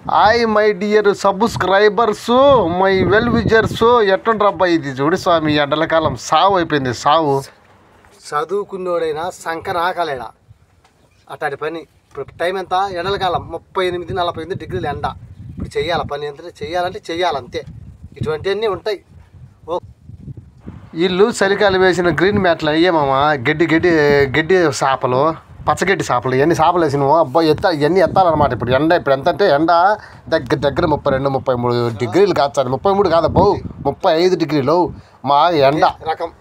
Hi my dear subscribers, my well wishers. ఎట్టుండ్రబ్బా ఇది చూడు స్వామి, ఎండల కాలం సావు అయిపోయింది. సావు చదువుకున్నోడైనా సంకన ఆకలేడా అట్లాంటి పని. ఇప్పుడు టైం ఎంత? ఎండల కాలం 38-48 డిగ్రీలు ఎండ. ఇప్పుడు చెయ్యాలి పని, ఎంత చెయ్యాలంటే చెయ్యాలంతే. ఇటువంటివన్నీ ఉంటాయి. ఇల్లు చలికాలం వేసిన గ్రీన్ మ్యాట్లు అయ్యేమామా, గడ్డి చేపలు, పచ్చగడ్డి చేపలు, ఇవన్నీ చేపలు వేసినాము. అబ్బా ఇవన్నీ ఎత్తాలన్నమాట. ఇప్పుడు ఎండ ఇప్పుడు ఎంత అంటే ఎండ దగ్గర 32-33 డిగ్రీలు కాచాలి. 33 కాదబ్బో, 35 డిగ్రీలు మా ఎండ రకం.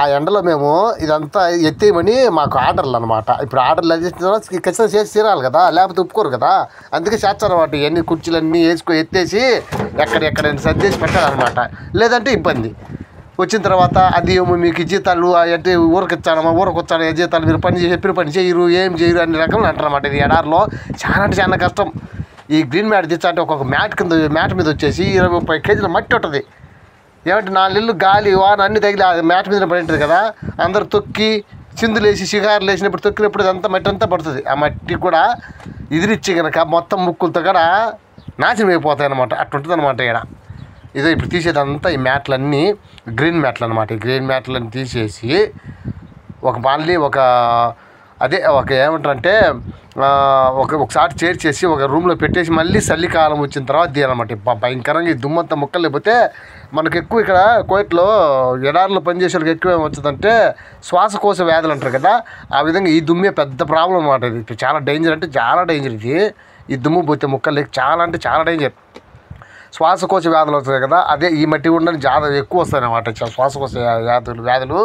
ఆ ఎండలో మేము ఇదంతా ఎత్తేయమని మాకు ఆర్డర్లు అనమాట. ఇప్పుడు ఆర్డర్లు చేసిన తర్వాత ఖచ్చితంగా చేసి తీరాలి కదా, లేకపోతే ఒప్పుకోరు కదా. అందుకే చేస్తారన్నమాట. ఇవన్నీ కుర్చీలన్నీ ఎత్తేసి ఎక్కడెక్కడైనా సర్దేసి పెట్టాలన్నమాట. లేదంటే ఇబ్బంది. వచ్చిన తర్వాత అది మీకు జీతాలు అంటే ఊరికి వచ్చాను జీతాలు, మీరు పని చెప్పిన పని చేయరు, ఏం చేయరు అన్ని రకాలు అంటారన్నమాట. ఇది ఎడారిలో చాలా అంటే చాలా కష్టం. ఈ గ్రీన్ మ్యాట్ తెచ్చా ఒక్కొక్క మ్యాట్ మీద వచ్చేసి 20-30 కేజీల మట్టి ఉంటుంది. ఏమంటే 4 ఇళ్ళు గాలి వాన అన్ని తగిలి ఆ మ్యాట్ మీద పడి ఉంటుంది కదా. అందరు తొక్కి చిందులు వేసి షిగారులు వేసినప్పుడు తొక్కినప్పుడు ఇదంతా మట్టి అంతా పడుతుంది. ఆ మట్టి కూడా ఎదిరిచ్చి కనుక మొత్తం ముక్కులతో కూడా నాశనం అయిపోతాయి అన్నమాట. అట్లుంటుంది అనమాట ఇక్కడ. ఇదో ఇప్పుడు తీసేదంతా ఈ మ్యాట్లన్నీ గ్రీన్ మ్యాట్లు అనమాట. ఈ గ్రీన్ మ్యాట్లన్నీ తీసేసి ఏమంటారంటే ఒకసారి చేర్చేసి ఒక రూమ్లో పెట్టేసి మళ్ళీ చలికాలం వచ్చిన తర్వాత తీయాలన్నమాట. భయంకరంగా ఈ దుమ్మంతా ముక్కలు లేకపోతే మనకు ఎక్కువ ఇక్కడ కోయిట్లో ఎడారిలో పనిచేసే వాళ్ళకి ఎక్కువ ఏమొచ్చిందంటే శ్వాసకోశ వ్యాధులు అంటారు కదా. ఆ విధంగా ఈ దుమ్మే పెద్ద ప్రాబ్లం అన్నమాట. ఇది చాలా డేంజర్ అంటే చాలా డేంజర్. ఈ దుమ్ము పోతే ముక్కలు చాలా అంటే చాలా డేంజర్. శ్వాసకోశ వ్యాధులు వస్తాయి కదా, అదే ఈ మట్టి ఉండని చాలా ఎక్కువ వస్తాయి అన్నమాట. శ్వాసకోశ వ్యాధులు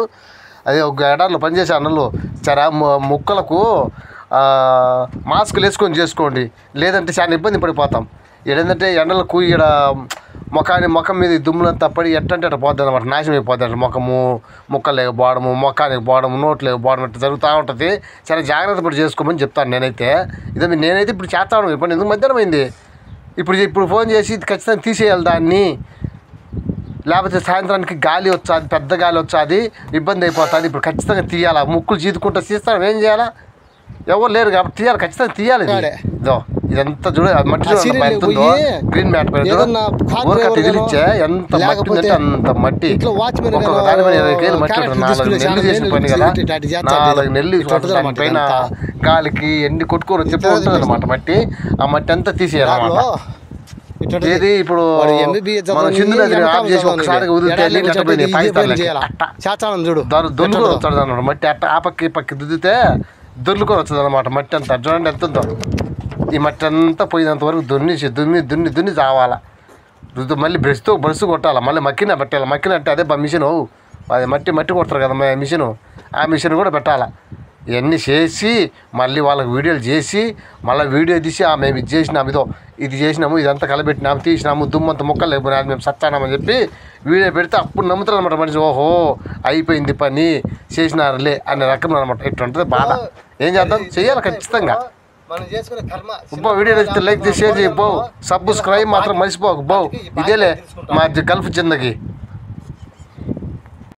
అదే ఒక ఎడారిలో పనిచేసే అన్నలు సరే ముక్కలకు మాస్కులు వేసుకొని చేసుకోండి, లేదంటే చాలా ఇబ్బంది పడిపోతాం. ఏంటంటే ఎండలకు ఇక్కడ ముఖం మీద దుమ్ములంతా పడి ఎట్టంటే అట్లా పోద్ది అనమాట. నాశనం అయిపోద్ది అంటే ముక్కలు లేకపోవడము, ముఖానికి పోవడము, నోట్లు లేకపోవడం అట్లా జరుగుతూ ఉంటుంది. చాలా జాగ్రత్త పడి చేసుకోమని చెప్తాను నేనైతే. నేనైతే ఇప్పుడు చేస్తాను. ఇప్పుడు ఎందుకు మధ్యాహ్నం అయింది, ఇప్పుడు ఫోన్ చేసి ఖచ్చితంగా తీసేయాలి దాన్ని, లేకపోతే సాయంత్రానికి గాలి వచ్చాది, పెద్ద గాలి వచ్చాది, ఇబ్బంది అయిపోతుంది. ఇప్పుడు ఖచ్చితంగా తీయాలా, ముక్కులు చీదుకుంటూ తీస్తాం, ఏం చేయాలా? ఎవరు లేరు కాబట్టి తీయాలి, ఖచ్చితంగా తీయాలి. ఇదంతా చూడ మట్టి చూడండి, గ్రీన్ మ్యాట్ ఎదిరిచ్చే ఎంత మట్టి ఉందంటే అంత మట్టి. ఒక్కొక్క దాని పైన 20 కేజీలు మట్టి ఉంటుంది. 4 నెలలు చేసిన పని కదా, 4 నెలలు పైన గాలికి ఎండి కొట్టుకొని చెప్పి ఉంటుంది అనమాట మట్టి. ఆ మట్టి అంతా తీసేయాలన్నమాట. ఏది ఇప్పుడు మన సింధు నదిని ఆఫ్ చేసి ఒకసారి వదిలితే దొల్లుకొని వస్తాడు అన్నమాట మట్టి. అట్ట ఆ పక్కి దుద్దితే దొర్లుకొని వస్తుంది అనమాట మట్టి అంతా. చూడండి ఎంత ఉందో. ఈ మట్టి అంతా పోయినంత వరకు దున్ని చావాలా. మళ్ళీ బ్రష్ కొట్టాలి, మళ్ళీ మక్కిన పెట్టాలి. మక్కిన అంటే అదే మిషన్, అది మట్టి కొడతారు కదా మిషను, ఆ మిషన్ కూడా పెట్టాలా. ఇవన్నీ చేసి మళ్ళీ వాళ్ళకి వీడియోలు చేసి మళ్ళీ వీడియో తీసి మేము ఇది చేసినాము, ఇది చేసినాము, ఇదంతా కలబెట్టినాము, తీసినాము, దుమ్మంత ముక్కలు లేకపోయినా అది మేము సత్తానామని చెప్పి వీడియో పెడితే అప్పుడు నమ్ముతారు అనమాట మనిషి. ఓహో అయిపోయింది పని, చేసినారులే అనే రకం అనమాట. ఇట్లా ఉంటుంది బాధ. ఏం చేద్దాం, చెయ్యాలి ఖచ్చితంగా. వీడియో నచ్చితే లైక్ చేసి షేర్ చేయబో, సబ్స్క్రైబ్ మాత్రం మర్చిపోకు బో. ఇదేలే మా గల్ఫ్ జిందగీ.